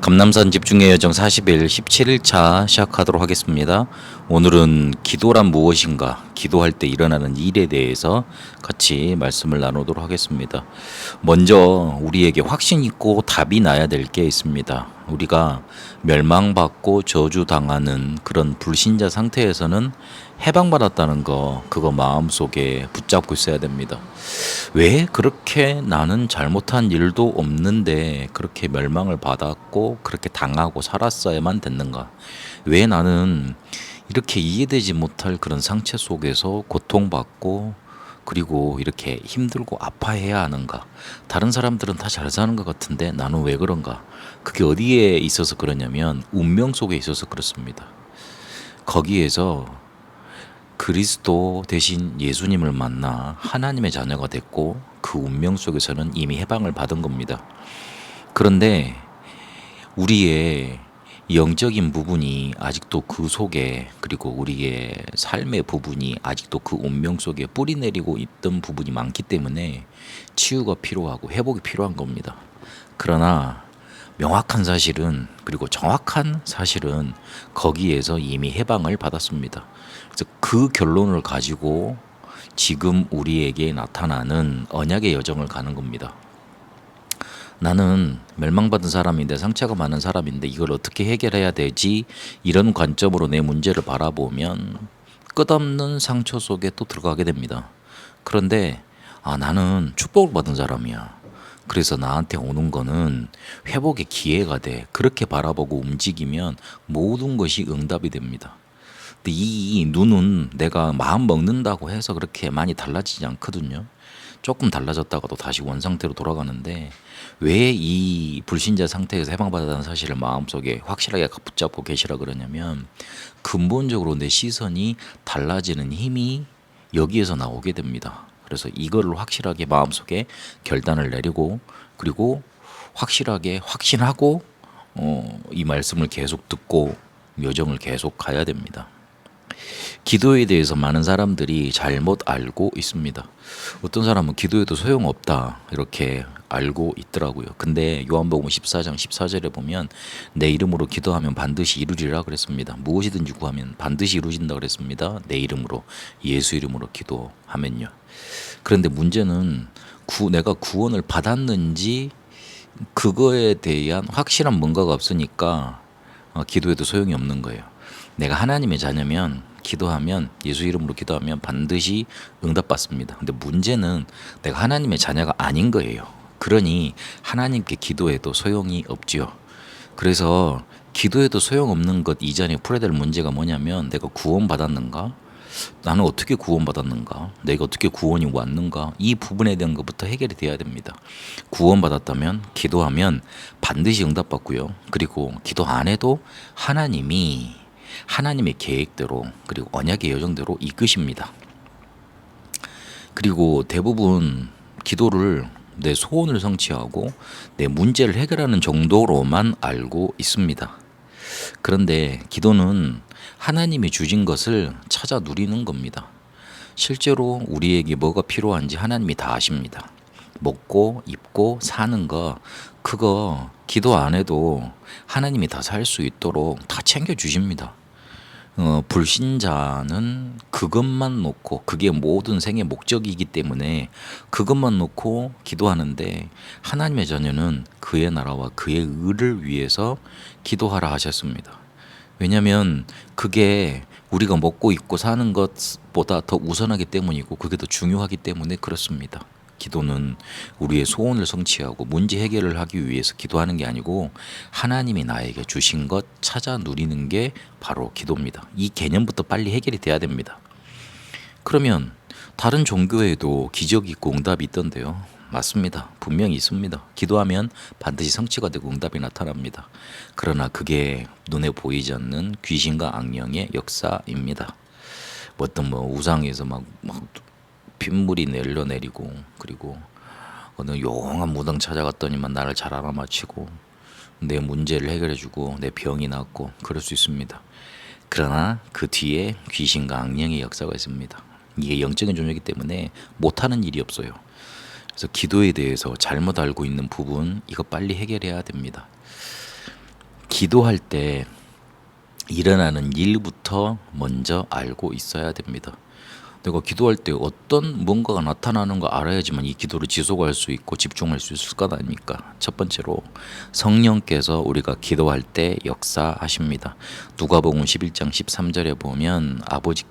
감남산 집중의 여정 40일 17일차 시작하도록 하겠습니다. 오늘은 기도란 무엇인가, 기도할 때 일어나는 일에 대해서 같이 말씀을 나누도록 하겠습니다. 먼저 우리에게 확신 있고 답이 나야 될 게 있습니다. 우리가 멸망받고 저주당하는 그런 불신자 상태에서는 해방받았다는 거, 그거 마음속에 붙잡고 있어야 됩니다. 왜 그렇게 나는 잘못한 일도 없는데 그렇게 멸망을 받았고 그렇게 당하고 살았어야만 됐는가? 왜 나는 이렇게 이해되지 못할 그런 상처 속에서 고통받고 그리고 이렇게 힘들고 아파해야 하는가? 다른 사람들은 다 잘 사는 것 같은데 나는 왜 그런가? 그게 어디에 있어서 그러냐면 운명 속에 있어서 그렇습니다. 거기에서 그리스도 대신 예수님을 만나 하나님의 자녀가 됐고 그 운명 속에서는 이미 해방을 받은 겁니다. 그런데 우리의 영적인 부분이 아직도 그 속에, 그리고 우리의 삶의 부분이 아직도 그 운명 속에 뿌리 내리고 있던 부분이 많기 때문에 치유가 필요하고 회복이 필요한 겁니다. 그러나 명확한 사실은, 그리고 정확한 사실은 거기에서 이미 해방을 받았습니다. 그래서 그 결론을 가지고 지금 우리에게 나타나는 언약의 여정을 가는 겁니다. 나는 멸망받은 사람인데, 상처가 많은 사람인데 이걸 어떻게 해결해야 되지? 이런 관점으로 내 문제를 바라보면 끝없는 상처 속에 또 들어가게 됩니다. 그런데 나는 축복을 받은 사람이야. 그래서 나한테 오는 거는 회복의 기회가 돼. 그렇게 바라보고 움직이면 모든 것이 응답이 됩니다. 근데 이 눈은 내가 마음 먹는다고 해서 그렇게 많이 달라지지 않거든요. 조금 달라졌다가도 다시 원상태로 돌아가는데, 왜 이 불신자 상태에서 해방받았다는 사실을 마음속에 확실하게 붙잡고 계시라 그러냐면, 근본적으로 내 시선이 달라지는 힘이 여기에서 나오게 됩니다. 그래서 이거를 확실하게 마음속에 결단을 내리고, 그리고 확실하게 확신하고 이 말씀을 계속 듣고 여정을 계속 가야 됩니다. 기도에 대해서 많은 사람들이 잘못 알고 있습니다. 어떤 사람은 기도해도 소용없다 이렇게 알고 있더라고요. 근데 요한복음 14장 14절에 보면 내 이름으로 기도하면 반드시 이루리라 그랬습니다. 무엇이든지 구하면 반드시 이루어진다 그랬습니다. 내 이름으로, 예수 이름으로 기도하면요. 그런데 문제는 내가 구원을 받았는지 그거에 대한 확실한 뭔가가 없으니까 기도해도 소용이 없는 거예요. 내가 하나님의 자녀면, 기도하면, 예수 이름으로 기도하면 반드시 응답받습니다. 근데 문제는 내가 하나님의 자녀가 아닌 거예요. 그러니 하나님께 기도해도 소용이 없지요. 그래서 기도해도 소용없는 것 이전에 풀어야 될 문제가 뭐냐면, 내가 구원받았는가? 나는 어떻게 구원받았는가? 내가 어떻게 구원이 왔는가? 이 부분에 대한 것부터 해결이 돼야 됩니다. 구원받았다면, 기도하면 반드시 응답받고요. 그리고 기도 안 해도 하나님의 계획대로, 그리고 언약의 여정대로 이끄십니다. 그리고 대부분 기도를 내 소원을 성취하고 내 문제를 해결하는 정도로만 알고 있습니다. 그런데 기도는 하나님이 주신 것을 찾아 누리는 겁니다. 실제로 우리에게 뭐가 필요한지 하나님이 다 아십니다. 먹고 입고 사는 거, 그거 기도 안 해도 하나님이 다 살 수 있도록 다 챙겨주십니다. 불신자는 그것만 놓고, 그게 모든 생의 목적이기 때문에 그것만 놓고 기도하는데, 하나님의 자녀는 그의 나라와 그의 의를 위해서 기도하라 하셨습니다. 왜냐하면 그게 우리가 먹고 입고 사는 것보다 더 우선하기 때문이고, 그게 더 중요하기 때문에 그렇습니다. 기도는 우리의 소원을 성취하고 문제 해결을 하기 위해서 기도하는 게 아니고, 하나님이 나에게 주신 것 찾아 누리는 게 바로 기도입니다. 이 개념부터 빨리 해결이 돼야 됩니다. 그러면 다른 종교에도 기적이 있고 응답이 있던데요. 맞습니다. 분명히 있습니다. 기도하면 반드시 성취가 되고 응답이 나타납니다. 그러나 그게 눈에 보이지 않는 귀신과 악령의 역사입니다. 어떤 우상에서 막 빗물이 내려내리고, 그리고 어느 용한 무당 찾아갔더니만 나를 잘 알아맞히고 내 문제를 해결해주고 내 병이 낫고 그럴 수 있습니다. 그러나 그 뒤에 귀신과 악령의 역사가 있습니다. 이게 영적인 존재이기 때문에 못하는 일이 없어요. 그래서 기도에 대해서 잘못 알고 있는 부분, 이거 빨리 해결해야 됩니다. 기도할 때 일어나는 일부터 먼저 알고 있어야 됩니다. 내가 기도할 때 어떤 뭔가가 나타나는 거 알아야지만 이 기도를 지속할 수 있고 집중할 수 있을 것 아닙니까? 첫 번째로 성령께서 우리가 기도할 때 역사하십니다. 누가복음 11장 13절에 보면 아버지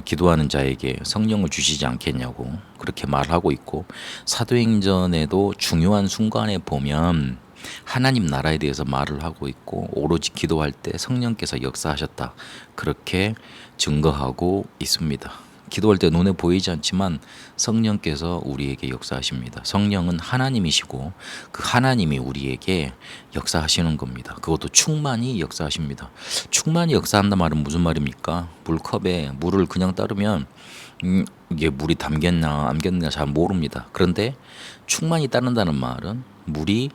기도하는 자에게 성령을 주시지 않겠냐고 그렇게 말하고 있고, 사도행전에도 중요한 순간에 보면 하나님 나라에 대해서 말을 하고 있고 오로지 기도할 때 성령께서 역사하셨다 그렇게 증거하고 있습니다. 기도할 때 눈에 보이지 않지만 성령께서 우리에게 역사하십니다. 성령은 하나님이시고 그 하나님이 우리에게 역사하시는 겁니다. 그것도 충만히 역사하십니다. 충만히 역사한다 말은 무슨 말입니까? 물컵에 물을 그냥 따르면 이게 물이 담겼나 안 담겼나 잘 모릅니다. 그런데 충만히 따른다는 말은 물이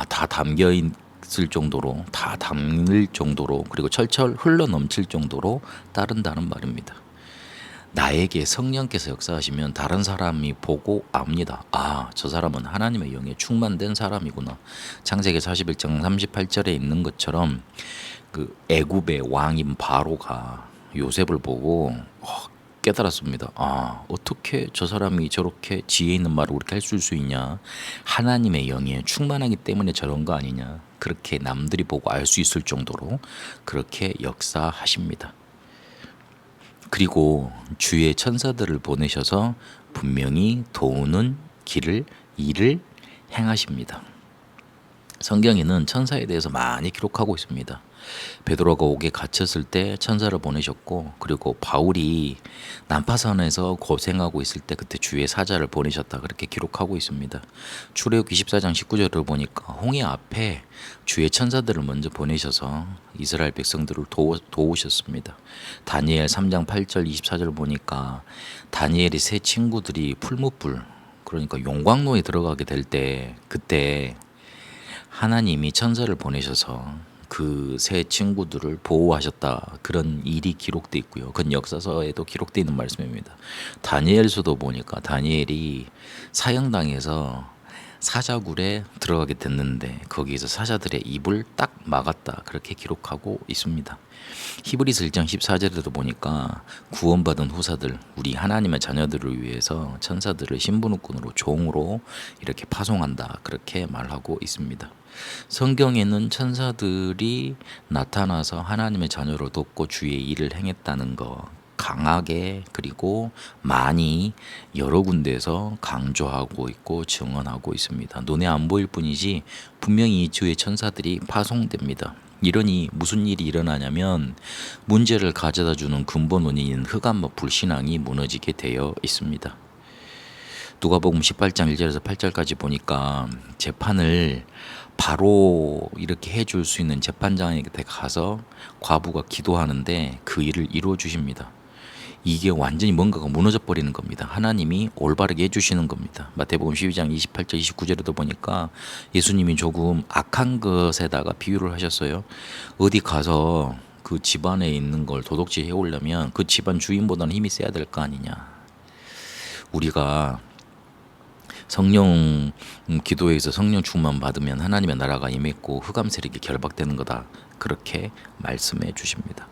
다 담겨 있을 정도로, 다 담을 정도로, 그리고 철철 흘러 넘칠 정도로 따른다는 말입니다. 나에게 성령께서 역사하시면 다른 사람이 보고 압니다. 저 사람은 하나님의 영에 충만된 사람이구나. 창세기 41장 38절에 있는 것처럼 그 애굽의 왕인 바로가 요셉을 보고 깨달았습니다. 어떻게 저 사람이 저렇게 지혜 있는 말을 그렇게 할 수 있냐. 하나님의 영에 충만하기 때문에 저런 거 아니냐. 그렇게 남들이 보고 알 수 있을 정도로 그렇게 역사하십니다. 그리고 주의 천사들을 보내셔서 분명히 도우는 일을 행하십니다. 성경에는 천사에 대해서 많이 기록하고 있습니다. 베드로가 옥에 갇혔을 때 천사를 보내셨고, 그리고 바울이 난파선에서 고생하고 있을 때 그때 주의 사자를 보내셨다 그렇게 기록하고 있습니다. 출애굽기 24장 19절을 보니까 홍해 앞에 주의 천사들을 먼저 보내셔서 이스라엘 백성들을 도우셨습니다. 다니엘 3장 8절 24절 보니까 다니엘의 세 친구들이 풀무불, 그러니까 용광로에 들어가게 될 때 그때 하나님이 천사를 보내셔서 그 세 친구들을 보호하셨다 그런 일이 기록돼 있고요. 그건 역사서에도 기록돼 있는 말씀입니다. 다니엘서도 보니까 다니엘이 사형당해서 사자굴에 들어가게 됐는데 거기에서 사자들의 입을 딱 막았다 그렇게 기록하고 있습니다. 히브리서 1장 14절에도 보니까 구원받은 후사들, 우리 하나님의 자녀들을 위해서 천사들을 신분권으로 종으로 이렇게 파송한다 그렇게 말하고 있습니다. 성경에는 천사들이 나타나서 하나님의 자녀를 돕고 주의 일을 행했다는 거 강하게 그리고 많이 여러 군데에서 강조하고 있고 증언하고 있습니다. 눈에 안 보일 뿐이지 분명히 주의 천사들이 파송됩니다. 이러니 무슨 일이 일어나냐면 문제를 가져다 주는 근본 원인인 흑암과 불신앙이 무너지게 되어 있습니다. 누가복음 18장 1절에서 8절까지 보니까 재판을 바로 이렇게 해줄 수 있는 재판장에게 가서 과부가 기도하는데 그 일을 이루어 주십니다. 이게 완전히 뭔가가 무너져 버리는 겁니다. 하나님이 올바르게 해주시는 겁니다. 마태복음 12장 28절 29절에도 보니까 예수님이 조금 악한 것에다가 비유를 하셨어요. 어디 가서 그 집안에 있는 걸 도둑질 해오려면 그 집안 주인보다는 힘이 세야 될 거 아니냐. 우리가 성령 기도에서 성령 충만 받으면 하나님의 나라가 임했고 흑암 세력이 결박되는 거다. 그렇게 말씀해 주십니다.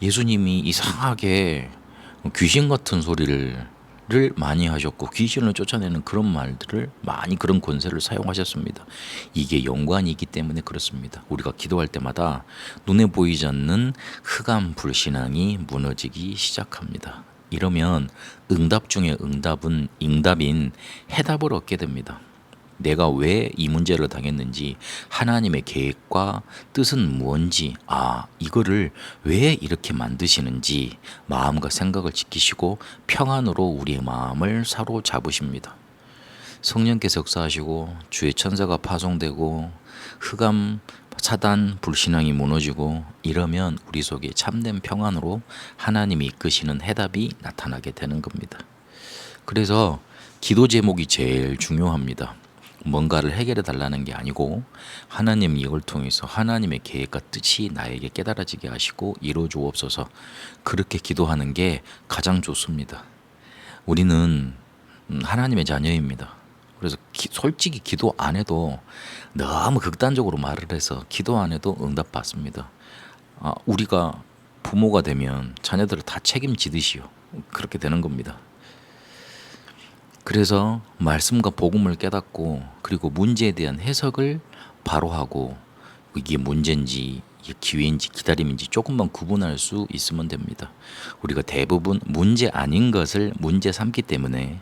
예수님이 이상하게 귀신 같은 소리를 많이 하셨고 귀신을 쫓아내는 그런 말들을 많이 그런 권세를 사용하셨습니다. 이게 연관이 있기 때문에 그렇습니다. 우리가 기도할 때마다 눈에 보이지 않는 흑암 불신앙이 무너지기 시작합니다. 이러면 응답 중에 응답인 해답을 얻게 됩니다. 내가 왜 이 문제를 당했는지, 하나님의 계획과 뜻은 무엇인지, 이거를 왜 이렇게 만드시는지 마음과 생각을 지키시고 평안으로 우리의 마음을 사로잡으십니다. 성령께서 역사하시고 주의 천사가 파송되고 흑암 사단 불신앙이 무너지고 이러면 우리 속에 참된 평안으로 하나님이 이끄시는 해답이 나타나게 되는 겁니다. 그래서 기도 제목이 제일 중요합니다. 뭔가를 해결해 달라는 게 아니고 하나님 이걸 통해서 하나님의 계획과 뜻이 나에게 깨달아지게 하시고 이루어 주옵소서, 그렇게 기도하는 게 가장 좋습니다. 우리는 하나님의 자녀입니다. 그래서 솔직히 기도 안 해도 너무 극단적으로 말을 해서 기도 안 해도 응답 받습니다. 우리가 부모가 되면 자녀들을 다 책임지듯이요. 그렇게 되는 겁니다. 그래서 말씀과 복음을 깨닫고 그리고 문제에 대한 해석을 바로 하고 이게 문제인지 이게 기회인지 기다림인지 조금만 구분할 수 있으면 됩니다. 우리가 대부분 문제 아닌 것을 문제 삼기 때문에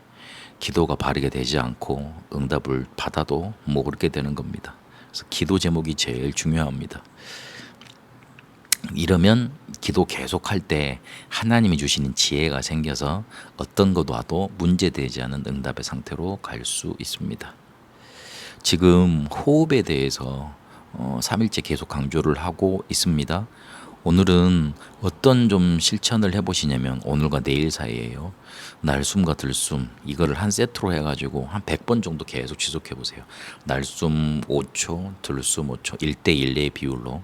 기도가 바르게 되지 않고 응답을 받아도 모르게 되는 겁니다. 그래서 기도 제목이 제일 중요합니다. 이러면 기도 계속할 때 하나님이 주시는 지혜가 생겨서 어떤 것 와도 문제되지 않은 응답의 상태로 갈 수 있습니다. 지금 호흡에 대해서 3일째 계속 강조를 하고 있습니다. 오늘은 어떤 좀 실천을 해보시냐면 오늘과 내일 사이에요. 날숨과 들숨 이거를 한 세트로 해가지고 한 100번 정도 계속 지속해보세요. 날숨 5초, 들숨 5초, 1대1의 비율로.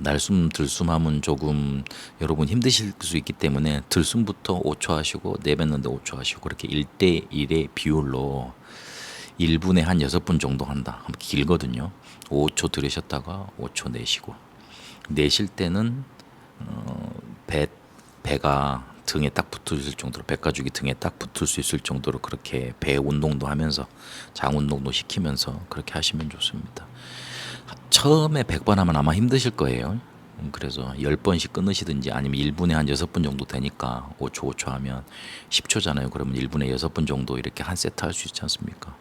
날숨, 들숨 하면 조금 여러분 힘드실 수 있기 때문에 들숨부터 5초 하시고 내뱉는데 5초 하시고 그렇게 1대1의 비율로 1분에 한 6분 정도 한다. 길거든요. 5초 들으셨다가 5초 내쉬고 내쉴 때는 배가 등에 딱 붙을 정도로 배가죽이 등에 딱 붙을 수 있을 정도로 그렇게 배 운동도 하면서 장 운동도 시키면서 그렇게 하시면 좋습니다. 처음에 100번 하면 아마 힘드실 거예요. 그래서 10번씩 끊으시든지 아니면 1분에 한 6번 정도 되니까 5초 하면 10초잖아요. 그러면 1분에 6번 정도 이렇게 한 세트 할 수 있지 않습니까?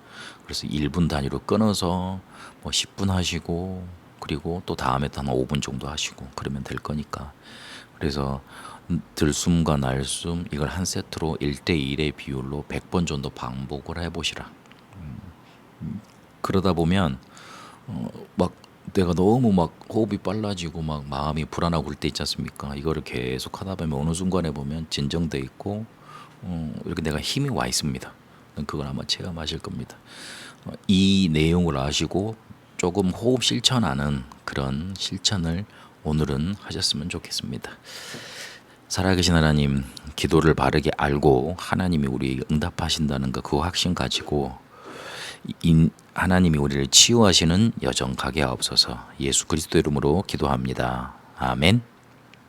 그래서 1분 단위로 끊어서 뭐 10분 하시고 그리고 또 다음에 또 한 5분 정도 하시고 그러면 될 거니까. 그래서 들숨과 날숨 이걸 한 세트로 1대1의 비율로 100번 정도 반복을 해보시라. 그러다 보면 막 내가 너무 막 호흡이 빨라지고 막 마음이 불안하고 그럴 때 있지 않습니까? 이거를 계속 하다 보면 어느 순간에 보면 진정돼 있고 이렇게 내가 힘이 와 있습니다. 그걸 아마 체감하실 겁니다. 이 내용을 아시고 조금 호흡 실천하는 그런 실천을 오늘은 하셨으면 좋겠습니다. 살아계신 하나님, 기도를 바르게 알고 하나님이 우리에게 응답하신다는 그 확신 가지고 하나님이 우리를 치유하시는 여정 가게 하옵소서. 예수 그리스도 이름으로 기도합니다. 아멘.